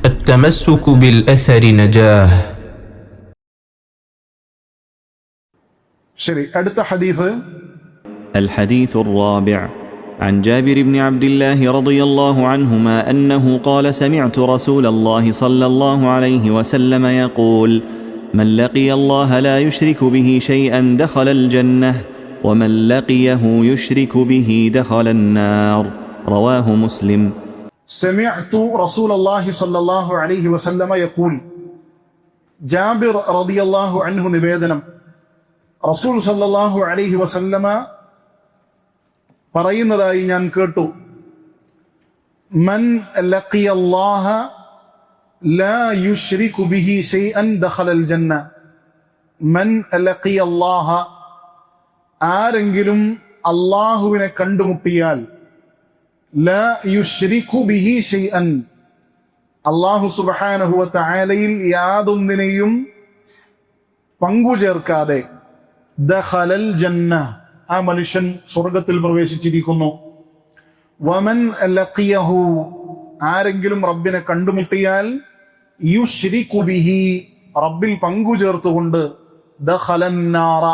التمسك بالأثر نجاه. شري أدت حديث. الحديث الرابع عن جابر بن عبد الله رضي الله عنهما أنه قال: سمعت رسول الله صلى الله عليه وسلم يقول: من لقي الله لا يشرك به شيئا دخل الجنة، ومن لقيه يشرك به دخل النار. رواه مسلم. سمعت رسول الله صلى الله عليه وسلم يقول. جابر رضي الله عنه നിവേദനം, റസൂൽ സല്ലല്ലാഹു അലൈഹി വസല്ലമ പറയുന്നതായി ഞാൻ കേട്ടു. മൻ ലഖിയല്ലാഹ ലാ യുശ്രികു ബിഹി ശൈഅൻ ദഖലൽ ജന്ന. മൻ ലഖിയല്ലാഹ, ആരെങ്കിലും അല്ലാഹുവിനെ കണ്ടുമുട്ടിയാൽ, ലാ യുശ്രികു ബിഹി ശൈഅൻ, അല്ലാഹു സുബ്ഹാനഹു വ തആലയിൽ യാതൊന്നിനെയും പങ്കുചേർക്കാതെ, ദഖലൽ ജന്ന, ആ മനുഷ്യൻ സ്വർഗത്തിൽ പ്രവേശിച്ചിരിക്കുന്നു. വമൻ ലഖിയഹു, ആരെങ്കിലും റബ്ബിനെ കണ്ടുമുട്ടിയാൽ, യുശ്രികു ബിഹി, റബ്ബിൽ പങ്കുചേർത്തുകൊണ്ട്, ദഖലൻ നാറ,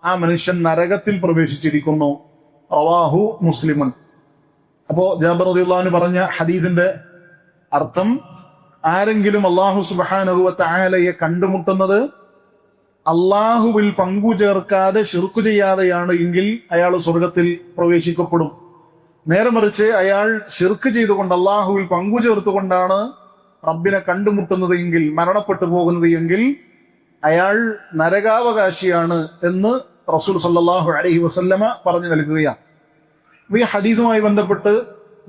ആ മനുഷ്യൻ നരകത്തിൽ പ്രവേശിച്ചിരിക്കുന്നു. റവാഹു മുസ്ലിമുൻ. അപ്പോ ജാബിർ റളിയല്ലാഹു അൻഹു പറഞ്ഞ ഹദീസിന്റെ അർത്ഥം, ആരെങ്കിലും അല്ലാഹു സുബ്ഹാനഹു വ തആലയെ കണ്ടുമുട്ടുന്നത് അള്ളാഹുവിൽ പങ്കുചേർക്കാതെ ശിർക്ക് ചെയ്യാതെയാണ് എങ്കിൽ അയാൾ സ്വർഗത്തിൽ പ്രവേശിക്കപ്പെടും. നേരെ മറിച്ച് അയാൾ ശിർക്ക് ചെയ്തുകൊണ്ട് അള്ളാഹുവിൽ പങ്കുചേർത്തുകൊണ്ടാണ് റബ്ബിനെ കണ്ടുമുട്ടുന്നത് എങ്കിൽ, മരണപ്പെട്ടു പോകുന്നത് എങ്കിൽ അയാൾ നരകാവകാശിയാണ് എന്ന് റസൂൽ സല്ലല്ലാഹു അലൈഹി വസല്ലമ പറഞ്ഞു നൽകുകയാണ്. ഈ ഹദീസുമായി ബന്ധപ്പെട്ട്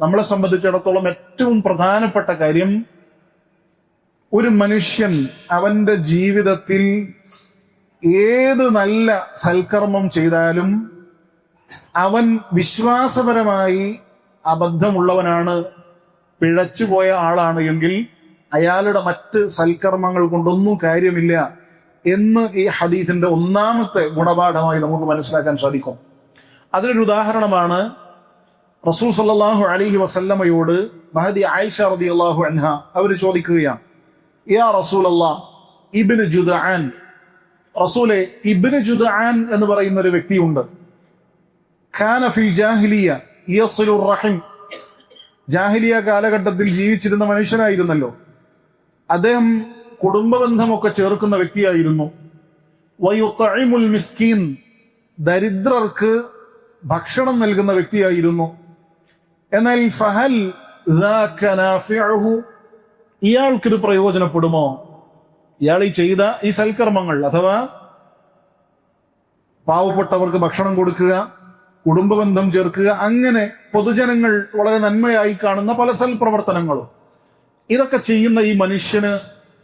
നമ്മളെ സംബന്ധിച്ചിടത്തോളം ഏറ്റവും പ്രധാനപ്പെട്ട കാര്യം, ഒരു മനുഷ്യൻ അവന്റെ ജീവിതത്തിൽ ഏത് നല്ല സൽക്കർമ്മം ചെയ്താലും അവൻ വിശ്വാസപരമായി അബദ്ധമുള്ളവനാണ്, പിഴച്ചുപോയ ആളാണ് എങ്കിൽ അയാളുടെ മറ്റ് സൽക്കർമ്മങ്ങൾ കൊണ്ടൊന്നും കാര്യമില്ല എന്ന് ഈ ഹദീസിന്റെ ഒന്നാമത്തെ ഗുണപാഠമായി നമുക്ക് മനസ്സിലാക്കാൻ സാധിക്കും. അതിനൊരു ഉദാഹരണമാണ് റസൂൽ സല്ലല്ലാഹു അലൈഹി വസല്ലമയോട് മഹദി ആയിഷ റളിയല്ലാഹു അൻഹ അവർ ചോദിക്കുകയാണ്, യാ റസൂലല്ലാഹ്, ഇബ്നു ജുദ്ആൻ, റസൂലെ, ഇബ്നു ജുദ്ആൻ എന്ന് പറയുന്ന ഒരു വ്യക്തിയുണ്ട്. ഖാന ഫിൽ ജാഹിലിയ യസ്ലു റഹിം, ജാഹിലിയ കാലഘട്ടത്തിൽ ജീവിച്ചിരുന്ന മനുഷ്യനായിരുന്നല്ലോ. അദ്ദേഹം കുടുംബബന്ധമൊക്കെ ചേർക്കുന്ന വ്യക്തിയായിരുന്നു. വയുത്ഇമുൽ മിസ്കീൻ, ദരിദ്രർക്ക് ഭക്ഷണം നൽകുന്ന വ്യക്തിയായിരുന്നു. എന്നാൽ ഫഹൽ ദാക നാഫിഉഹു, ഇയാൾക്കിത് പ്രയോജനപ്പെടുമോ? ഇയാൾ ഈ ചെയ്ത ഈ സൽക്കർമ്മങ്ങൾ, അഥവാ പാവപ്പെട്ടവർക്ക് ഭക്ഷണം കൊടുക്കുക, കുടുംബബന്ധം ചേർക്കുക, അങ്ങനെ പൊതുജനങ്ങൾ വളരെ നന്മയായി കാണുന്ന പല സൽപ്രവർത്തനങ്ങളും, ഇതൊക്കെ ചെയ്യുന്ന ഈ മനുഷ്യന്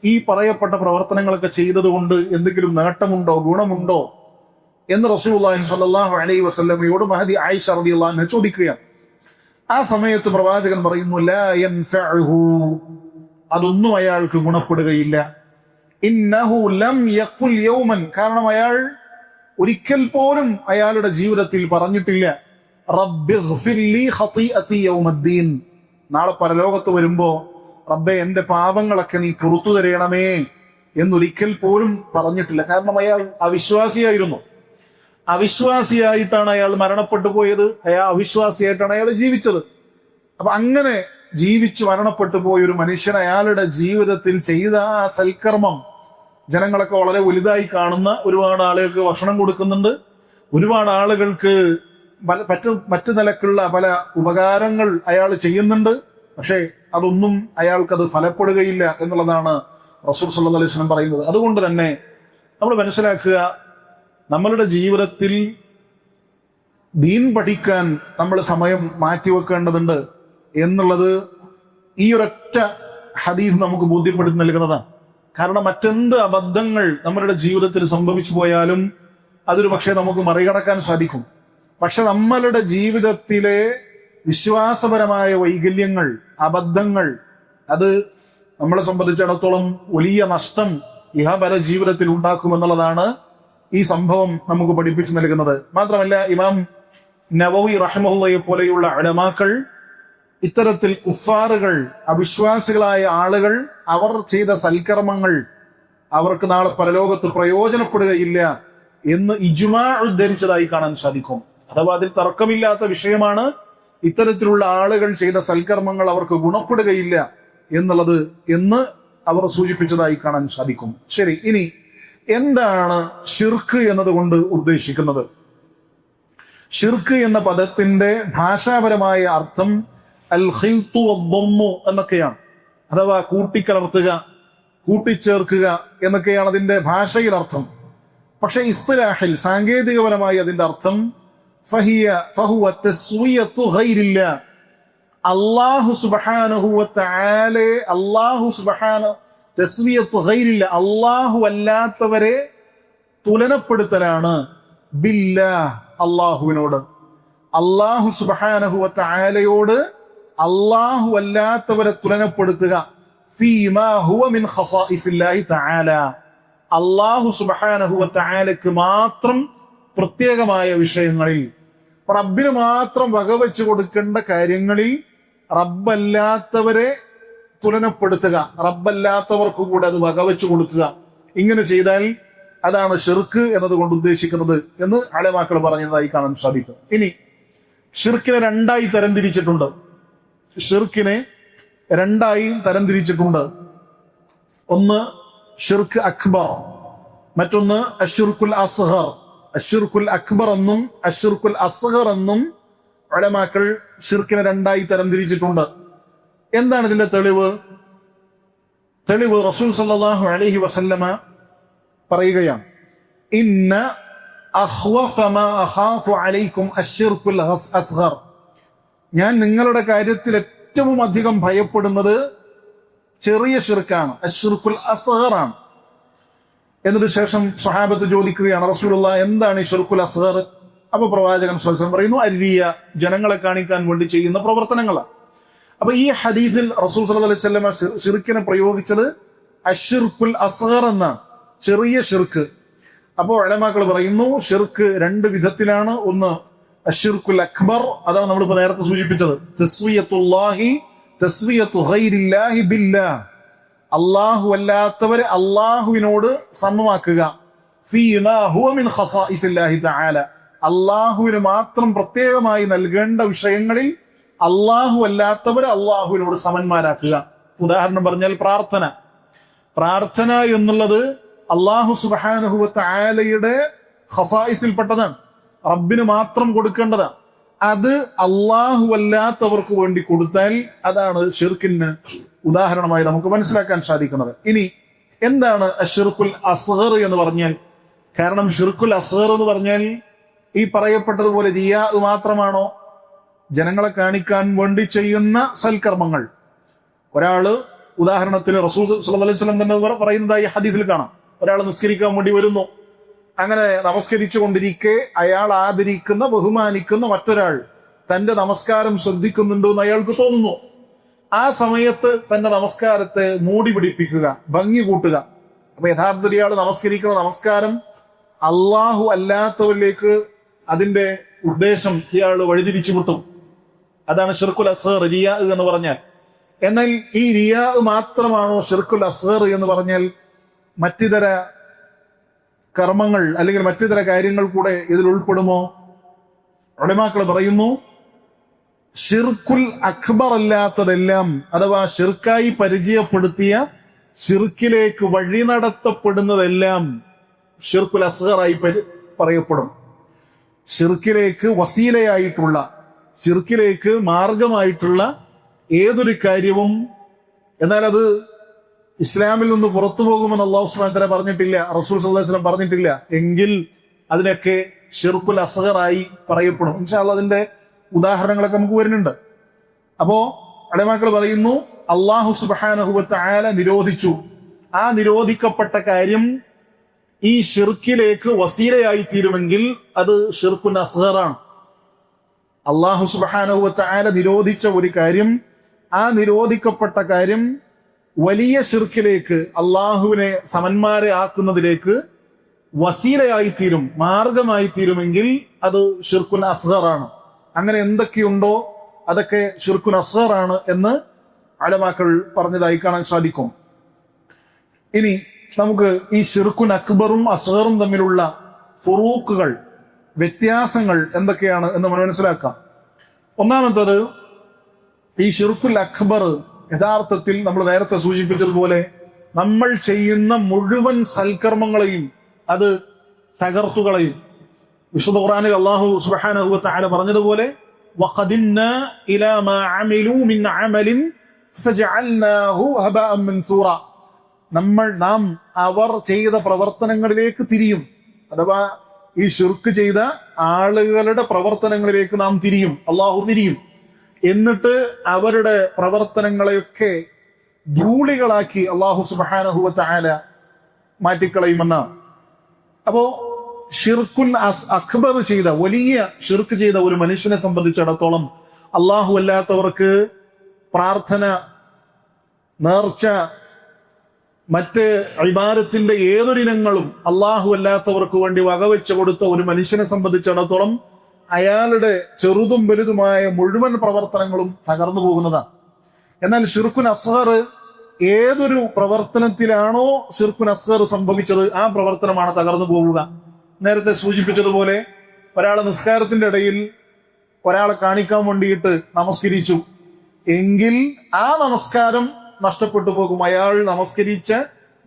ഈ പറയപ്പെട്ട പ്രവർത്തനങ്ങളൊക്കെ ചെയ്തതുകൊണ്ട് എന്തെങ്കിലും നേട്ടമുണ്ടോ, ഗുണമുണ്ടോ എന്ന് റസൂലുള്ളാഹി സ്വല്ലല്ലാഹു അലൈഹി വസല്ലമയോട് മഹദി ആയിഷ റളിയല്ലാഹു അൻഹ ചോദിക്കുകയാണ്. ആ സമയത്ത് പ്രവാചകൻ പറയുന്നു, ലാ യൻഫഉഹു, അതൊന്നും അയാൾക്ക് ഗുണപ്പെടുകയില്ല. ഇന്നഹു ലം യഖുൽ യൗമൻ, കാരണം അയാൾ ഒരിക്കൽ പോലും അയാളുടെ ജീവിതത്തിൽ പറഞ്ഞിട്ടില്ല, റബ്ബിഗ്ഫിർ ലീ ഖതീഅതി യൗമദ്ദീൻ, നാളെ പരലോകത്ത് വരുമ്പോ റബ്ബേ എന്റെ പാപങ്ങളൊക്കെ നീ പുറത്തു തരയണമേ എന്നൊരിക്കൽ പോലും പറഞ്ഞിട്ടില്ല. കാരണം അയാൾ അവിശ്വാസിയായിരുന്നു. അവിശ്വാസിയായിട്ടാണ് അയാൾ മരണപ്പെട്ടു പോയത്, അവിശ്വാസിയായിട്ടാണ് അയാൾ ജീവിച്ചത്. അപ്പൊ അങ്ങനെ ജീവിച്ചു മരണപ്പെട്ടു പോയൊരു മനുഷ്യൻ അയാളുടെ ജീവിതത്തിൽ ചെയ്ത ആ സൽക്കർമ്മം ജനങ്ങളൊക്കെ വളരെ വലുതായി കാണുന്ന, ഒരുപാട് ആളുകൾക്ക് ഭക്ഷണം കൊടുക്കുന്നുണ്ട്, ഒരുപാട് ആളുകൾക്ക് മറ്റു നിലക്കുള്ള പല ഉപകാരങ്ങൾ അയാൾ ചെയ്യുന്നുണ്ട്. പക്ഷേ അതൊന്നും അയാൾക്കത് ഫലപ്പെടുകയില്ല എന്നുള്ളതാണ് റസൂൽ സല്ലല്ലാഹു അലൈഹി വസല്ലം പറയുന്നത്. അതുകൊണ്ട് തന്നെ നമ്മൾ മനസ്സിലാക്കുക, നമ്മളുടെ ജീവിതത്തിൽ ദീൻ പഠിക്കാൻ നമ്മൾ സമയം മാറ്റിവെക്കേണ്ടതുണ്ട് എന്നുള്ളത് ഈ ഒരൊറ്റ ഹദീസ് നമുക്ക് ബോധ്യപ്പെടുത്തി നൽകുന്നതാണ്. കാരണം മറ്റെന്ത് അബദ്ധങ്ങൾ നമ്മളുടെ ജീവിതത്തിൽ സംഭവിച്ചു പോയാലും അതൊരു പക്ഷേ നമുക്ക് മറികടക്കാൻ സാധിക്കും. പക്ഷെ നമ്മളുടെ ജീവിതത്തിലെ വിശ്വാസപരമായ വൈകല്യങ്ങൾ, അബദ്ധങ്ങൾ, അത് നമ്മളെ സംബന്ധിച്ചിടത്തോളം വലിയ നഷ്ടം ഇഹപര ജീവിതത്തിൽ ഉണ്ടാക്കുമെന്നുള്ളതാണ് ഈ സംഭവം നമുക്ക് പഠിപ്പിച്ചു നൽകുന്നത്. മാത്രമല്ല, ഇമാം നവവി റഹിമഹുള്ളയെ പോലെയുള്ള ഉലമാക്കൾ ഇത്തരത്തിൽ കുഫാറുകൾ, അവിശ്വാസികളായ ആളുകൾ, അവർ ചെയ്ത സൽക്കർമ്മങ്ങൾ അവർക്ക് നാളെ പരലോകത്ത് പ്രയോജനപ്പെടുകയില്ല എന്ന് ഇജ്മാ ഉദ്ധരിച്ചതായി കാണാൻ സാധിക്കും. അഥവാ അതിൽ തർക്കമില്ലാത്ത വിഷയമാണ്. ഇത്തരത്തിലുള്ള ആളുകൾ ചെയ്ത സൽക്കർമ്മങ്ങൾ അവർക്ക് ഗുണപ്പെടുകയില്ല എന്നുള്ളത് എന്ന് അവർ സൂചിപ്പിച്ചതായി കാണാൻ സാധിക്കും. ശരി, ഇനി എന്താണ് ഷിർക്ക് എന്നതുകൊണ്ട് ഉദ്ദേശിക്കുന്നത്? ഷിർക്ക് എന്ന പദത്തിന്റെ ഭാഷാപരമായ അർത്ഥം അൽ ഖിൽതു വദ്ദമ്മു എന്നൊക്കെയാണ്. അഥവാ കൂട്ടിക്കലർത്തുക, കൂട്ടിച്ചേർക്കുക എന്നൊക്കെയാണ് അതിന്റെ ഭാഷയിൽ അർത്ഥം. പക്ഷെ ഇസ്തിലാഹിൽ, സാങ്കേതികപരമായി അതിന്റെ അർത്ഥം ഫഹുവ തസ്വിയത്തു ഗൈരില്ലാ, അല്ലാഹു സുബ്ഹാനഹു വ തആല, അല്ലാഹു സുബ്ഹാനഹു തസ്വിയത്തു ഗൈരില്ല, അല്ലാഹു അല്ലാത്തവരെ തുലനപ്പെടുത്തലാണ് ബില്ലാഹ്, അല്ലാഹുവിനോട്. അല്ലാഹു സുബ്ഹാനഹു വ തആലയോട് അല്ലാഹു അല്ലാത്തവരെ തുലനപ്പെടുത്തുക. ഫീമാ ഹുവ മിൻ ഖസാഇസില്ലാഹി തആല, അല്ലാഹു സുബ്ഹാനഹു വ തആലക്ക് മാത്രം പ്രത്യേകമായ വിഷയങ്ങളിൽ, റബ്ബിന് മാത്രം വകവെച്ചു കൊടുക്കേണ്ട കാര്യങ്ങളിൽ റബ്ബല്ലാത്തവരെ തുലനപ്പെടുത്തുക, റബ്ബല്ലാത്തവർക്ക് കൂടെ അത് വകവെച്ചു കൊടുക്കുക. ഇങ്ങനെ ചെയ്താൽ അതാണ് ഷിർക്ക് എന്നതുകൊണ്ട് ഉദ്ദേശിക്കുന്നത് എന്ന് അലമാക്കൾ പറഞ്ഞതായി കാണാൻ സാധിക്കും. ഇനി ഷിർക്കിനെ രണ്ടായി തരംതിരിച്ചിട്ടുണ്ട്. ഷിർക്കിനെ രണ്ടായി തരംതിരിച്ചിട്ടുണ്ട്. ഒന്ന് ഷിർക്ക് അക്ബർ, മറ്റൊന്ന് അശ്ശിർക്കുൽ അസ്ഗർ. അശ്ശിർക്കുൽ അക്ബർ എന്നും അശ്ശിർക്കുൽ അസ്ഗർ എന്നും ഉലമാക്കൾ ഷിർക്കിനെ രണ്ടായി തരംതിരിച്ചിട്ടുണ്ട്. എന്താണ് ഇതിന്റെ തെളിവ്? റസൂൽ സല്ലല്ലാഹു അലൈഹി വസല്ലമ പറയുകയാണ്, ഇന്ന അഖ്വഫ മാ അഖാഫു അലൈക്കും അശ്ശിർക്കുൽ അസ്ഗർ, ഞാൻ നിങ്ങളുടെ കാര്യത്തിൽ ഏറ്റവും അധികം ഭയപ്പെടുന്നത് ചെറിയ ഷിർക്കാണ്, അശ്ശിർക്കുൽ അസ്ഗർ ആണ്. എന്നിട്ട് ശേഷം സ്വഹാബത്ത് ചോദിക്കുകയാണ്, റസൂലുള്ളാഹി എന്താണ് ഈ ഷിർക്കുൽ അസ്ഗർ? അപ്പൊ പ്രവാചകൻ സ്വല്ലല്ലാഹു അലൈഹി വസല്ലം പറയുന്നു, അരിയ, ജനങ്ങളെ കാണിക്കാൻ വേണ്ടി ചെയ്യുന്ന പ്രവർത്തനങ്ങളാണ്. അപ്പൊ ഈ ഹദീസിൽ റസൂൽ സല്ലല്ലാഹു അലൈഹി വസല്ലം ഷിർക്കിനെ പ്രയോഗിച്ചത് അശ്ശിർക്കുൽ അസ്ഗർ എന്നാണ്, ചെറിയ ഷിർക്ക്. അപ്പോ ഉലമാക്കൾ പറയുന്നു ഷിർക്ക് രണ്ട് വിധത്തിലാണ്. ഒന്ന് അശ്ശിർക്കുൽ അക്ബർ, അതാണ് നമ്മളിപ്പോ നേരത്തെ സൂചിപ്പിച്ചത്, തസ്വിയത്തു ഗൈരില്ലാഹി ബില്ലാഹ്, അല്ലാഹു അല്ലാത്തവരെ അല്ലാഹുവിനോട് സമമാക്കുക. ഫീമാ ഹുവ മിൻ ഖസാഇസില്ലാഹി തആല, അല്ലാഹുവിന് മാത്രം പ്രത്യേകമായി നൽകേണ്ട വിഷയങ്ങളിൽ അല്ലാഹു അല്ലാത്തവരെ അല്ലാഹുവിനോട് സമന്മാരാക്കുക. ഉദാഹരണം പറഞ്ഞാൽ പ്രാർത്ഥന എന്നുള്ളത് അല്ലാഹു സുബ്ഹാനഹു വ തആലയുടെ ഖസായിസിൽപ്പെട്ടതാണ്, റബ്ബിന് മാത്രം കൊടുക്കേണ്ടതാണ്. അത് അല്ലാഹു അല്ലാത്തവർക്ക് വേണ്ടി കൊടുത്താൽ അതാണ് ഷിർക്കിന് ഉദാഹരണമായി നമുക്ക് മനസ്സിലാക്കാൻ സാധിക്കുന്നത്. ഇനി എന്താണ് അശ്ശിർക്കുൽ അസ്ഗർ എന്ന് പറഞ്ഞാൽ? കാരണം ഷിർക്കുൽ അസ്ഗർ എന്ന് പറഞ്ഞാൽ ഈ പറയപ്പെട്ടതുപോലെ റിയാ മാത്രമാണോ? ജനങ്ങളെ കാണിക്കാൻ വേണ്ടി ചെയ്യുന്ന സൽക്കർമ്മങ്ങൾ. ഒരാള്, ഉദാഹരണത്തിന് റസൂൽ സല്ലല്ലാഹു അലൈഹി വസല്ലം തന്നെ പറയുന്നതായി ഹദീസിൽ കാണാം, ഒരാൾ നിസ്കരിക്കാൻ വേണ്ടി വരുന്നു. അങ്ങനെ നമസ്കരിച്ചു കൊണ്ടിരിക്കെ അയാൾ ആദരിക്കുന്ന, ബഹുമാനിക്കുന്ന മറ്റൊരാൾ തന്റെ നമസ്കാരം ശ്രദ്ധിക്കുന്നുണ്ടോ എന്ന് അയാൾക്ക് തോന്നുന്നു. ആ സമയത്ത് തന്റെ നമസ്കാരത്തെ മൂടി പിടിപ്പിക്കുക, ഭംഗി കൂട്ടുക. അപ്പൊ യഥാർത്ഥത്തിൽ ഇയാൾ നമസ്കരിക്കുന്ന നമസ്കാരം അല്ലാഹു അല്ലാത്തവരിലേക്ക് അതിന്റെ ഉദ്ദേശം ഇയാൾ വഴിതിരിച്ചു വിട്ടും. അതാണ് ഷിർക്കുൽ അസ്ഗർ, റിയാ എന്ന് പറഞ്ഞാൽ. എന്നാൽ ഈ റിയാ മാത്രമാണോ ഷിർക്കുൽ അസ്ഗർ എന്ന് പറഞ്ഞാൽ മറ്റിതര കർമ്മങ്ങൾ അല്ലെങ്കിൽ മറ്റിതര കാര്യങ്ങൾ കൂടെ ഇതിൽ ഉൾപ്പെടുമോ? ഉലമാക്കൾ പറയുന്നു ഷിർക്കുൽ അക്ബർ അല്ലാത്തതെല്ലാം, അഥവാ ഷിർക്കായി പരിചയപ്പെടുത്തിയ ഷിർക്കിലേക്ക് വഴി നടത്തപ്പെടുന്നതെല്ലാം ഷിർക്കുൽ അസ്ഗറായി പറയപ്പെടും. ഷിർക്കിലേക്ക് വസീലയായിട്ടുള്ള, ഷിർക്കിലേക്ക് മാർഗമായിട്ടുള്ള ഏതൊരു കാര്യവും, എന്നാൽ അത് ഇസ്ലാമിൽ നിന്ന് പുറത്തു പോകുമെന്ന് അല്ലാഹു സുബ്ഹാനഹു വ തആല പറഞ്ഞിട്ടില്ല, റസൂൽ സല്ലല്ലാഹു അലൈഹി വസല്ലം പറഞ്ഞിട്ടില്ല, എങ്കിൽ അതിനൊക്കെ ഷിർക്കുൽ അസ്ഗറായി പറയപ്പെടും. ഇൻഷാ അല്ലാഹ് അതിന്റെ ഉദാഹരണങ്ങളൊക്കെ നമുക്ക് വരുന്നുണ്ട്. അപ്പോ ഉലമാക്കൾ പറയുന്നു അല്ലാഹു സുബ്ഹാനഹു വ തആല നിരോധിച്ചു, ആ നിരോധിക്കപ്പെട്ട കാര്യം ഈ ഷിർക്കിലേക്ക് വസീലയായി തീരുമെങ്കിൽ അത് ഷിർക്കുൽ അസ്ഗറാണ്. അല്ലാഹു സുബ്ഹാനഹു വ തആല നിരോധിച്ച ഒരു കാര്യം, ആ നിരോധിക്കപ്പെട്ട കാര്യം വലിയ ഷിർക്കിലേക്ക്, അള്ളാഹുവിനെ സമന്മാരെ ആക്കുന്നതിലേക്ക് വസീലയായി തീരും, മാർഗമായി തീരുമെങ്കിൽ അത് ഷിർക്കുൽ അസ്ഗറാണ്. അങ്ങനെ എന്തൊക്കെയുണ്ടോ അതൊക്കെ ഷിർക്കുൻ അസ്ഗറാണ് എന്ന് ഉലമാക്കൾ പറഞ്ഞതായി കാണാൻ സാധിക്കും. ഇനി നമുക്ക് ഈ ഷിർക്കുൻ അക്ബറും അസ്ഗറും തമ്മിലുള്ള ഫുറൂഖുകൾ, വ്യത്യാസങ്ങൾ എന്തൊക്കെയാണ് എന്ന് നമ്മൾ മനസ്സിലാക്കാം. ഒന്നാമത്തത്, ഈ ഷിർക്കുൽ അക്ബർ യഥാർത്ഥത്തിൽ നമ്മൾ നേരത്തെ സൂചിപ്പിച്ചതുപോലെ നമ്മൾ ചെയ്യുന്ന മുഴുവൻ സൽക്കർമ്മങ്ങളെയും അത് തകർത്തുകളയും. വിശുദ്ധ ഖുർആനിൽ അല്ലാഹു സുബ്ഹാനഹു വ തആല പറഞ്ഞതുപോലെ വഖദിന്നാ ഇലാ മാ അമിലൂ മിൻ അമലിൻ ഫജഅൽനാഹു ഹബഅൻ മൻസൂറ, നാം അവർ ചെയ്ത പ്രവർത്തനങ്ങളിലേക്ക് തിരിയും. അഥവാ ഈ ശിർക്ക് ചെയ്ത ആളുകളുടെ പ്രവർത്തനങ്ങളിലേക്ക് നാം തിരിയും, അള്ളാഹു തിരിയും. എന്നിട്ട് അവരുടെ പ്രവർത്തനങ്ങളെയൊക്കെ ധൂളികളാക്കി അള്ളാഹു സുബ്ഹാനഹു വ തആല മാറ്റിക്കളയുമെന്നാണ്. അപ്പോ ഷിർക്കുൻ അക്ബർ ചെയ്ത, വലിയ ഷിർക്ക് ചെയ്ത ഒരു മനുഷ്യനെ സംബന്ധിച്ചിടത്തോളം അള്ളാഹു അല്ലാത്തവർക്ക് പ്രാർത്ഥന, നേർച്ച, മറ്റ് ഇബാദത്തിന്റെ ഏതൊരിനങ്ങളും അള്ളാഹു അല്ലാത്തവർക്ക് വേണ്ടി വകവെച്ചു കൊടുത്ത ഒരു മനുഷ്യനെ സംബന്ധിച്ചിടത്തോളം അയാളുടെ ചെറുതും വലുതുമായ മുഴുവൻ പ്രവർത്തനങ്ങളും തകർന്നു പോകുന്നതാണ്. എന്നാൽ ഷിർക്കുൻ അസ്ഗർ, ഏതൊരു പ്രവർത്തനത്തിലാണോ ഷിർക്കുൻ അസ്ഗർ സംഭവിച്ചത് ആ പ്രവർത്തനമാണ് തകർന്നു പോവുക. നേരത്തെ സൂചിപ്പിച്ചതുപോലെ ഒരാൾ നിസ്കാരത്തിന്റെ ഇടയിൽ ഒരാളെ കാണിക്കാൻ വേണ്ടിയിട്ട് നമസ്കരിച്ചു എങ്കിൽ ആ നമസ്കാരം നഷ്ടപ്പെട്ടു പോകും. അയാൾ നമസ്കരിച്ച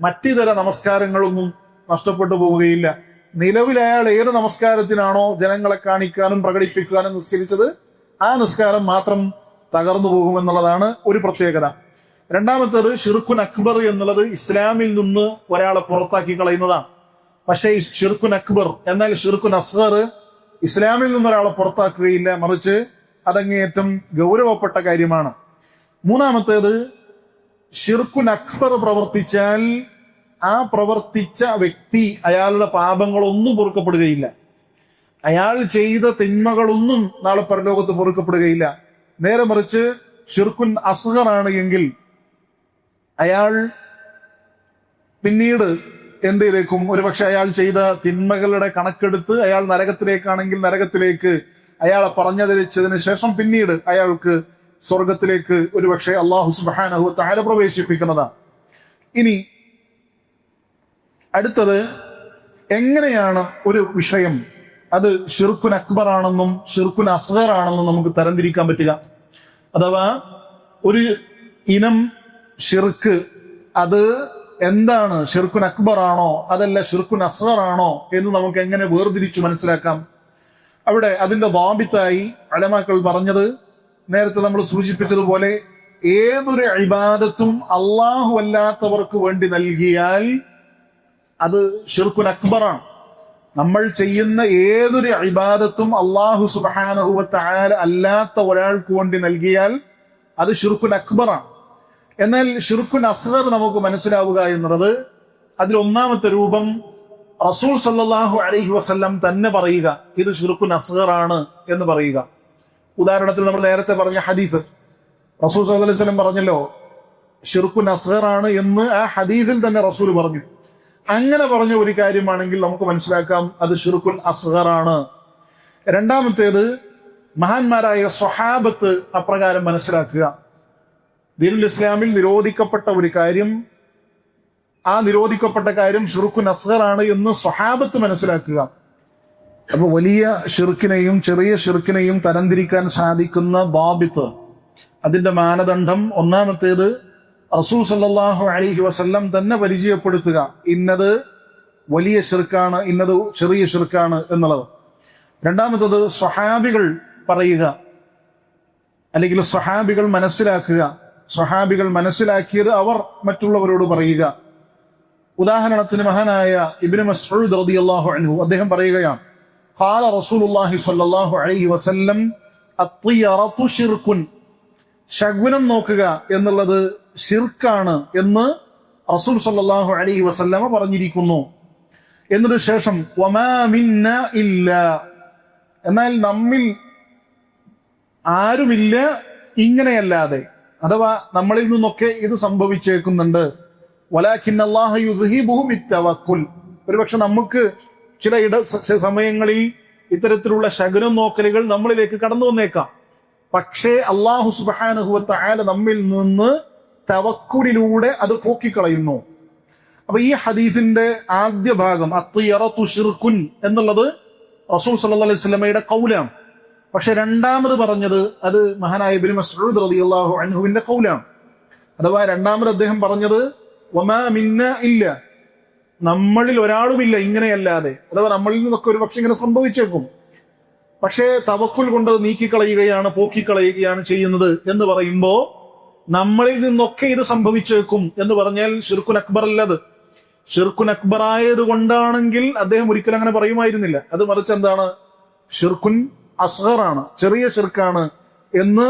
മറ്റിതര നമസ്കാരങ്ങളൊന്നും നഷ്ടപ്പെട്ടു പോവുകയില്ല. നിലവിൽ അയാൾ ഏത് നമസ്കാരത്തിനാണോ ജനങ്ങളെ കാണിക്കാനും പ്രകടിപ്പിക്കാനും നിസ്കരിച്ചത് ആ നിസ്കാരം മാത്രം തകർന്നു പോകുമെന്നുള്ളതാണ് ഒരു പ്രത്യേകത. രണ്ടാമത്തേത്, ഷിർക്കുൻ അക്ബർ എന്നുള്ളത് ഇസ്ലാമിൽ നിന്ന് ഒരാളെ പുറത്താക്കി കളയുന്നതാണ്. പക്ഷേ ഷിർക്കുൻ അക്ബർ, എന്നാൽ ഷിർക്കുൻ അസ്ഗർ ഇസ്ലാമിൽ നിന്ന് ഒരാളെ പുറത്താക്കുകയില്ല, മറിച്ച് അതങ്ങേയറ്റം ഗൗരവപ്പെട്ട കാര്യമാണ്. മൂന്നാമത്തേത്, ഷിർക്കുൻ അക്ബർ പ്രവർത്തിച്ചാൽ ആ പ്രവർത്തിച്ച വ്യക്തി, അയാളുടെ പാപങ്ങളൊന്നും പൊറുക്കപ്പെടുകയില്ല, അയാൾ ചെയ്ത തിന്മകളൊന്നും നാളെ പരലോകത്ത് പൊറുക്കപ്പെടുകയില്ല. നേരെ മറിച്ച് ഷിർക്കുൻ അസ്ഗർ ആണ് എങ്കിൽ അയാൾ പിന്നീട് എന്ത് ചെയ്തേക്കും, ഒരുപക്ഷെ അയാൾ ചെയ്ത തിന്മകളുടെ കണക്കെടുത്ത് അയാൾ നരകത്തിലേക്കാണെങ്കിൽ നരകത്തിലേക്ക് അയാളെ പറഞ്ഞതിരിച്ചതിന് ശേഷം പിന്നീട് അയാൾക്ക് സ്വർഗത്തിലേക്ക് ഒരുപക്ഷെ അല്ലാഹു സുബ്ഹാനഹു വ തആല പ്രവേശിപ്പിക്കുന്നതാണ്. ഇനി അടുത്തത്, എങ്ങനെയാണ് ഒരു വിഷയം അത് ഷിർക്കുൻ അക്ബർ ആണെന്നും ഷിർക്കുൻ അസ്ഗർ ആണെന്നും നമുക്ക് തരംതിരിക്കാൻ പറ്റുക? അഥവാ ഒരു ഇനം ഷിർക്ക് അത് എന്താണ്, ഷിർക്കുൻ അക്ബർ ആണോ അതല്ല ഷിർക്കുൻ അസ്ഗർ ആണോ എന്ന് നമുക്ക് എങ്ങനെ വേർതിരിച്ചു മനസ്സിലാക്കാം? അവിടെ അതിന്റെ ദ്വാബിത്തായി ഉലമാക്കൾ പറഞ്ഞത്, നേരത്തെ നമ്മൾ സൂചിപ്പിച്ചതുപോലെ ഏതൊരു ഇബാദത്തും അള്ളാഹു അല്ലാത്തവർക്ക് വേണ്ടി നൽകിയാൽ അത് ഷിർക്കുൻ അക്ബറാണ്. നമ്മൾ ചെയ്യുന്ന ഏതൊരു ഇബാദത്തും അള്ളാഹു സുബ്ഹാനഹു വ തആല അല്ലാത്ത ഒരാൾക്ക് വേണ്ടി നൽകിയാൽ അത് ഷിർക്കുൻ അക്ബറാണ്. എന്നാൽ ഷിർക്കുൻ അസ്ഗർ നമുക്ക് മനസ്സിലാവുക എന്നുള്ളത്, അതിൽ ഒന്നാമത്തെ രൂപം റസൂൽ സല്ലല്ലാഹു അലൈഹി വസല്ലം തന്നെ പറയുക, ഇത് ഷിർക്കുൻ അസ്ഗർ ആണ് എന്ന് പറയുക. ഉദാഹരണത്തിൽ നമ്മൾ നേരത്തെ പറഞ്ഞ ഹദീസ്, റസൂൽ സല്ലല്ലാഹു അലൈഹി വസല്ലം പറഞ്ഞല്ലോ ഷിർക്കുൻ അസ്ഗർ ആണ് എന്ന് ആ ഹദീസിൽ തന്നെ റസൂൽ പറഞ്ഞു. അങ്ങനെ പറഞ്ഞ ഒരു കാര്യമാണെങ്കിൽ നമുക്ക് മനസ്സിലാക്കാം അത് ഷിർക്കുൻ അസ്ഗർ ആണ്. രണ്ടാമത്തേത്, മഹാന്മാരായ സ്വഹാബത്ത് അപ്രകാരം മനസ്സിലാക്കുക. ദീനുൽ ഇസ്ലാമിൽ നിരോധിക്കപ്പെട്ട ഒരു കാര്യം, ആ നിരോധിക്കപ്പെട്ട കാര്യം ഷിർക്കുൻ അസ്ഗർ ആണ് എന്ന് സ്വഹാബത്ത് മനസ്സിലാക്കുക. അപ്പൊ വലിയ ഷിർക്കിനെയും ചെറിയ ഷിർക്കിനെയും തരംതിരിക്കാൻ സാധിക്കുന്ന ദ്വാബിത്ത്, അതിന്റെ മാനദണ്ഡം, ഒന്നാമത്തേത് റസൂൽ സല്ലല്ലാഹു അലൈഹി വസല്ലം തന്നെ പരിചയപ്പെടുത്തുക, ഇന്നത് വലിയ ഷിർക്കാണ്, ഇന്നത് ചെറിയ ഷിർക്കാണ് എന്നുള്ളത്. രണ്ടാമത്തത് സ്വഹാബികൾ പറയുക, അല്ലെങ്കിൽ സ്വഹാബികൾ മനസ്സിലാക്കുക, സ്വഹാബികൾ മനസ്സിലാക്കിയത് അവർ മറ്റുള്ളവരോട് പറയുക. ഉദാഹരണത്തിന് മഹാനായ ഇബ്നു മസ്ഊദ് റളിയല്ലാഹു അൻഹു അദ്ദേഹം പറയുകയാണ്, ഖാല റസൂലുള്ളാഹി സ്വല്ലല്ലാഹു അലൈഹി വസല്ലം അത്തിയറതു ശിർക്കുൻ, ശകുനം നോക്കുക എന്നുള്ളത് ഷിർക്കാണ് എന്ന് റസൂൽ സല്ലല്ലാഹു അലൈഹി വസല്ലമ പറഞ്ഞിരിക്കുന്നു. എന്നതിന് ശേഷം വമാ മിന്ന ഇല്ല, എന്നാൽ നമ്മിൽ ആരുമില്ല ഇങ്ങനെയല്ലാതെ, അഥവാ നമ്മളിൽ നിന്നൊക്കെ ഇത് സംഭവിച്ചേക്കുന്നുണ്ട്. വലാകിന്ന അല്ലാഹു യുദ്ഹിബുഹു ബിത്തവക്കുൽ, ഒരുപക്ഷെ നമുക്ക് ചില സമയങ്ങളിൽ ഇത്തരത്തിലുള്ള ശകുനം നോക്കലുകൾ നമ്മളിലേക്ക് കടന്നു വന്നേക്കാം. പക്ഷേ അല്ലാഹു സുബ്ഹാനഹു വ തആല നമ്മിൽ നിന്ന് തവക്കുലിലൂടെ അത് പോക്കിക്കളയുന്നു. അപ്പൊ ഈ ഹദീസിന്റെ ആദ്യ ഭാഗം അത്തിയറതു ശിർകുൻ എന്നുള്ളത് റസൂൽ സല്ലല്ലാഹു അലൈഹി വസല്ലമയുടെ ഖൗലാണ്. പക്ഷെ രണ്ടാമത് പറഞ്ഞത് അത് മഹാനായ ഇബ്നു മസ്ഊദ് റളിയല്ലാഹു അൻഹുവിന്റെ ഖൗലാണ്. അഥവാ രണ്ടാമത് അദ്ദേഹം പറഞ്ഞത് വമാ മിന്ന ഇല്ല, നമ്മളിൽ ഒരാളുമില്ല ഇങ്ങനെയല്ലാതെ. അഥവാ നമ്മളിൽ നിന്നൊക്കെ ഒരു പക്ഷെ ഇങ്ങനെ സംഭവിച്ചേക്കും, പക്ഷേ തവക്കുൽ കൊണ്ട് നീക്കിക്കളയുകയാണ്, പോക്കിക്കളയുകയാണ് ചെയ്യുന്നത് എന്ന് പറയുമ്പോ നമ്മളിൽ നിന്നൊക്കെ ഇത് സംഭവിച്ചേക്കും എന്ന് പറഞ്ഞാൽ ഷിർക്കുൻ അക്ബർ അല്ലത്. ഷിർക്കുൻ അക്ബർ ആയത് കൊണ്ടാണെങ്കിൽ അദ്ദേഹം ഒരിക്കലും അങ്ങനെ പറയുമായിരുന്നില്ല. അത് മറിച്ച് എന്താണ്, ഷിർക്കുൻ അസ്ഗറാണ്, ചെറിയ ഷിർക്കാണ് എന്ന്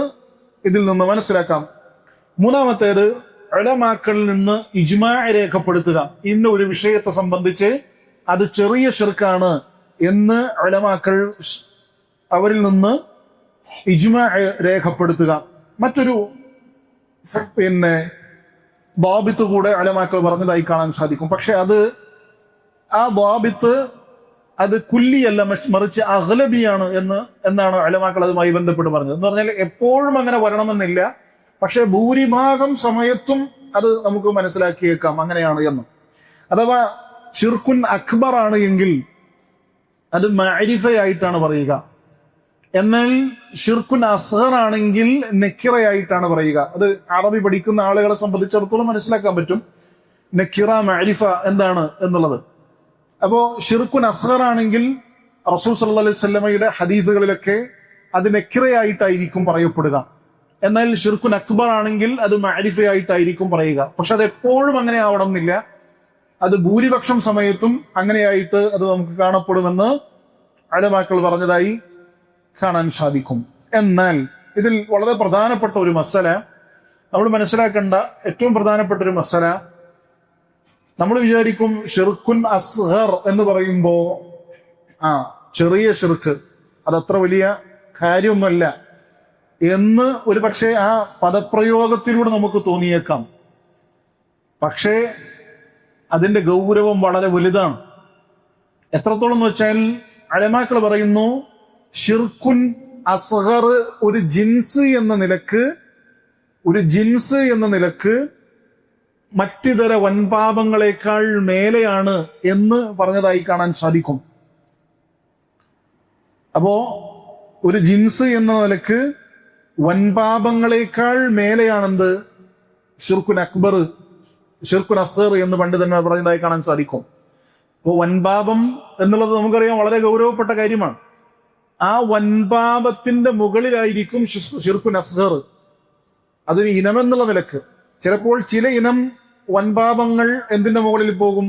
ഇതിൽ നിന്ന് മനസ്സിലാക്കാം. മൂന്നാമത്തേത് ഉലമാക്കളിൽ നിന്ന് ഇജ്മാ രേഖപ്പെടുത്തുക. ഇന്ന ഒരു വിഷയത്തെ സംബന്ധിച്ച് അത് ചെറിയ ഷിർക്കാണ് എന്ന് ഉലമാക്കൾ അവരിൽ നിന്ന് ഇജ്മാ രേഖപ്പെടുത്തുക. മറ്റൊരു ദ്വാബിത്ത് കൂടെ ഉലമാക്കൾ പറഞ്ഞതായി കാണാൻ സാധിക്കും. പക്ഷെ അത് ആ ദ്വാബിത്ത് അത് കുല്ലിയല്ല, മറിച്ച് അഗ്ലബിയാണ് എന്നാണ് ഉലമാക്കൾ അതുമായി ബന്ധപ്പെട്ട് പറഞ്ഞത്. എന്ന് പറഞ്ഞാൽ എപ്പോഴും അങ്ങനെ വരണമെന്നില്ല, പക്ഷെ ഭൂരിഭാഗം സമയത്തും അത് നമുക്ക് മനസ്സിലാക്കിയേക്കാം അങ്ങനെയാണ് എന്ന്. അഥവാ ഷിർക്കുൻ അക്ബർ ആണ് എങ്കിൽ അത് മഅരിഫയായിട്ടാണ് പറയുക. എന്നാൽ ഷിർക്കുൻ അസ്ഗർ ആണെങ്കിൽ നക്കിറയായിട്ടാണ് പറയുക. അത് അറബി പഠിക്കുന്ന ആളുകളെ സംബന്ധിച്ചിടത്തോളം മനസ്സിലാക്കാൻ പറ്റും നക്കിറ മഅരിഫ എന്താണ് എന്നുള്ളത്. അപ്പോ ഷിർക്കുൻ അസ്ഗർ ആണെങ്കിൽ റസൂൽ സല്ലല്ലാഹു അലൈഹി വസല്ലമയുടെ ഹദീസുകളിലൊക്കെ അത് നക്കിറയായിട്ടായിരിക്കും പറയപ്പെടുക. എന്നാൽ ഷിർക്കുൻ അക്ബർ ആണെങ്കിൽ അത് മഅരിഫയായിട്ടായിരിക്കും പറയുക. പക്ഷെ അത് എപ്പോഴും അങ്ങനെ ആവണമെന്നില്ല, അത് ഭൂരിപക്ഷം സമയത്തും അങ്ങനെയായിട്ട് അത് നമുക്ക് കാണപ്പെടുമെന്ന് ഉലമാക്കൾ പറഞ്ഞതായി കാണാൻ സാധിക്കും. എന്നാൽ ഇതിൽ വളരെ പ്രധാനപ്പെട്ട ഒരു മസല നമ്മൾ മനസ്സിലാക്കേണ്ട ഏറ്റവും പ്രധാനപ്പെട്ട ഒരു മസല, നമ്മൾ വിചാരിക്കും ഷിർക്കുൻ അസ്ഗർ എന്ന് പറയുമ്പോ ചെറിയ ഷിർക്ക്, അതത്ര വലിയ കാര്യമൊന്നുമല്ല എന്ന് ഒരു പക്ഷേ ആ പദപ്രയോഗത്തിലൂടെ നമുക്ക് തോന്നിയേക്കാം. പക്ഷേ അതിന്റെ ഗൗരവം വളരെ വലുതാണ്. എത്രത്തോളം എന്ന് വെച്ചാൽ ഉലമാക്കൾ പറയുന്നു ഷിർക്കുൻ അസ്ഗർ ഒരു ജിൻസ് എന്ന നിലക്ക് മറ്റിതര വൻപാപങ്ങളെക്കാൾ മേലെയാണ് എന്ന് പറഞ്ഞതായി കാണാൻ സാധിക്കും. അപ്പോ ഒരു ജിൻസ് എന്ന നിലക്ക് വൻപാപങ്ങളെക്കാൾ മേലെയാണെന്ത് ഷിർക്കുൻ അക്ബർ, ഷിർക്കുൻ അസ്ഗർ എന്ന് പണ്ഡിതന്മാർ പറഞ്ഞതായി കാണാൻ സാധിക്കും. അപ്പോൾ വൻപാപം എന്നുള്ളത് നമുക്കറിയാം വളരെ ഗൗരവപ്പെട്ട കാര്യമാണ്. ആ വൻപാപത്തിന്റെ മുകളിലായിരിക്കും ഷിർക്കുൻ അസ്ഗർ. അതൊരു ഇനമെന്നുള്ള നിലക്ക് ചിലപ്പോൾ ചില ഇനം വൻപാപങ്ങൾ എന്തിന്റെ മുകളിൽ പോകും,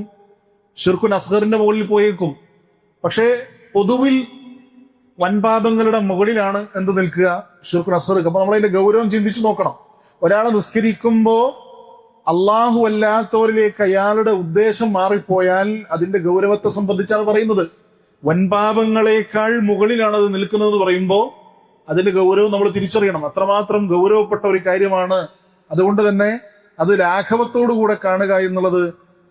ഷിർക്കുൻ അസ്ഗറിന്റെ മുകളിൽ പോയേക്കും. പക്ഷേ പൊതുവിൽ വൻപാപങ്ങളുടെ മുകളിലാണ് എന്ത് നിൽക്കുക, ഷിർക്കുൻ അസ്ഗർ. അപ്പൊ നമ്മളതിന്റെ ഗൗരവം ചിന്തിച്ചു നോക്കണം. ഒരാളെ നിസ്കരിക്കുമ്പോ അള്ളാഹു അല്ലാത്തവരിലേക്ക് അയാളുടെ ഉദ്ദേശം മാറിപ്പോയാൽ അതിന്റെ ഗൗരവത്തെ സംബന്ധിച്ചാണ് പറയുന്നത്. വൻപാപങ്ങളെക്കാൾ മുകളിലാണ് അത് നിൽക്കുന്നതെന്ന് പറയുമ്പോൾ അതിന്റെ ഗൗരവം നമ്മൾ തിരിച്ചറിയണം. അത്രമാത്രം ഗൗരവപ്പെട്ട ഒരു കാര്യമാണ്. അതുകൊണ്ട് തന്നെ അത് ലാഘവത്തോടുകൂടെ കാണുക എന്നുള്ളത്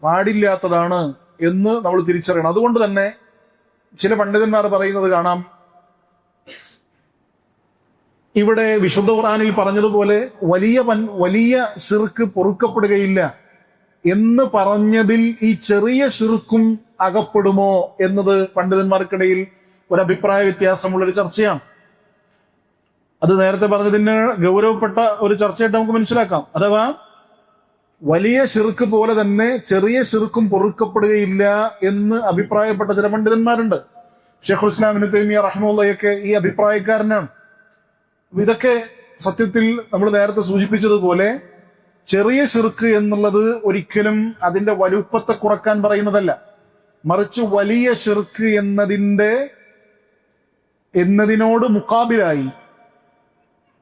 പാടില്ലാത്തതാണ് എന്ന് നമ്മൾ തിരിച്ചറിയണം. അതുകൊണ്ട് തന്നെ ചില പണ്ഡിതന്മാർ പറയുന്നത് കാണാം, ഇവിടെ വിശുദ്ധ ഖുർആനിൽ പറഞ്ഞതുപോലെ വലിയ ശിർക്ക് പൊറുക്കപ്പെടുകയില്ല എന്ന് പറഞ്ഞതിൽ ഈ ചെറിയ ശിർക്കും അകപ്പെടുമോ എന്നത് പണ്ഡിതന്മാർക്കിടയിൽ ഒരു അഭിപ്രായ വ്യത്യാസമുള്ളൊരു ചർച്ചയാണ്. അത് നേരത്തെ പറഞ്ഞതിന് ഗൗരവപ്പെട്ട ഒരു ചർച്ചയായിട്ട് നമുക്ക് മനസ്സിലാക്കാം. അഥവാ വലിയ ശിർക്ക് പോലെ തന്നെ ചെറിയ ശിർക്കും പൊറുക്കപ്പെടുകയില്ല എന്ന് അഭിപ്രായപ്പെട്ട ചില പണ്ഡിതന്മാരുണ്ട്. ശൈഖുൽ ഇസ്ലാം ഇബ്നു തൈമിയ്യ റഹിമഹുള്ളാഹി ഈ അഭിപ്രായക്കാരനാണ്. ഇതൊക്കെ സത്യത്തിൽ നമ്മൾ നേരത്തെ സൂചിപ്പിച്ചതുപോലെ ചെറിയ ശിർക്ക് എന്നുള്ളത് ഒരിക്കലും അതിന്റെ വലുപ്പത്തെ കുറക്കാൻ പറയുന്നതല്ല, മറിച്ച് വലിയ ശിർക്ക് എന്നതിനോട് മുഖാബിലായി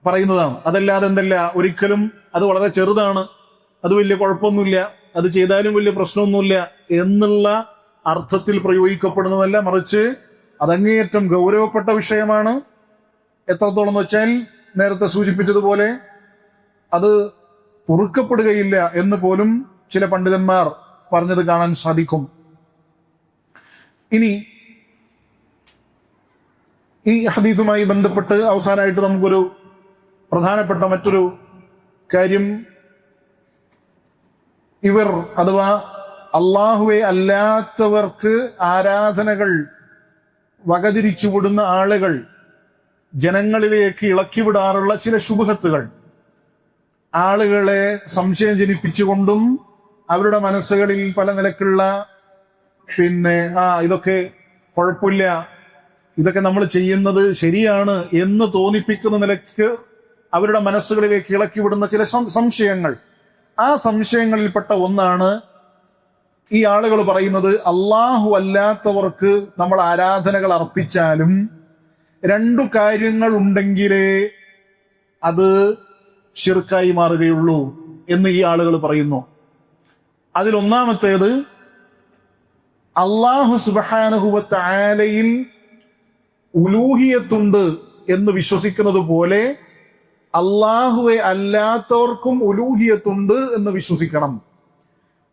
പറയുന്നതാണ്. അതല്ലാതെ എന്തല്ല, ഒരിക്കലും അത് വളരെ ചെറുതാണ്, അത് വലിയ കുഴപ്പമൊന്നുമില്ല, അത് ചെയ്താലും വലിയ പ്രശ്നമൊന്നുമില്ല എന്നുള്ള അർത്ഥത്തിൽ പ്രയോഗിക്കപ്പെടുന്നതല്ല, മറിച്ച് അതങ്ങേയറ്റം ഗൗരവപ്പെട്ട വിഷയമാണ്. എത്രത്തോളം എന്ന് വെച്ചാൽ നേരത്തെ സൂചിപ്പിച്ചതുപോലെ അത് പൊറുക്കപ്പെടുകയില്ല എന്ന് പോലും ചില പണ്ഡിതന്മാർ പറഞ്ഞത് കാണാൻ സാധിക്കും. ഇനി ഈ ഹദീസുമായി ബന്ധപ്പെട്ട് അവസാനമായിട്ട് നമുക്കൊരു പ്രധാനപ്പെട്ട മറ്റൊരു കാര്യം, ഇവർ അഥവാ അള്ളാഹുവെ അല്ലാത്തവർക്ക് ആരാധനകൾ വകതിരിച്ചുവിടുന്ന ആളുകൾ ജനങ്ങളിലേക്ക് ഇളക്കിവിടാറുള്ള ചില ശുബ്ഹത്തുകൾ, ആളുകളെ സംശയം ജനിപ്പിച്ചുകൊണ്ടും അവരുടെ മനസ്സുകളിൽ പല നിലക്കുള്ള ഇതൊക്കെ കുഴപ്പമില്ല, ഇതൊക്കെ നമ്മൾ ചെയ്യുന്നത് ശരിയാണ് എന്ന് തോന്നിപ്പിക്കുന്ന നിലക്ക് അവരുടെ മനസ്സുകളിലേക്ക് ഇളക്കിവിടുന്ന ചില സംശയങ്ങൾ. ആ സംശയങ്ങളിൽപ്പെട്ട ഒന്നാണ് ഈ ആളുകൾ പറയുന്നത്, അള്ളാഹു അല്ലാത്തവർക്ക് നമ്മൾ ആരാധനകൾ അർപ്പിച്ചാലും 2 കാര്യങ്ങൾ ഉണ്ടെങ്കിലേ അത് ശിർക്കായി മാറുകയുള്ളൂ എന്ന് ഈ ആളുകൾ പറയുന്നു. അതിലൊന്നാമത്തേത്, അള്ളാഹു സുബ്ഹാനഹു വ തആലയിൽ ഉലൂഹിയത്തുണ്ട് എന്ന് വിശ്വസിക്കുന്നത് പോലെ അള്ളാഹുവെ അല്ലാത്തവർക്കും ഉലൂഹിയത്തുണ്ട് എന്ന് വിശ്വസിക്കണം.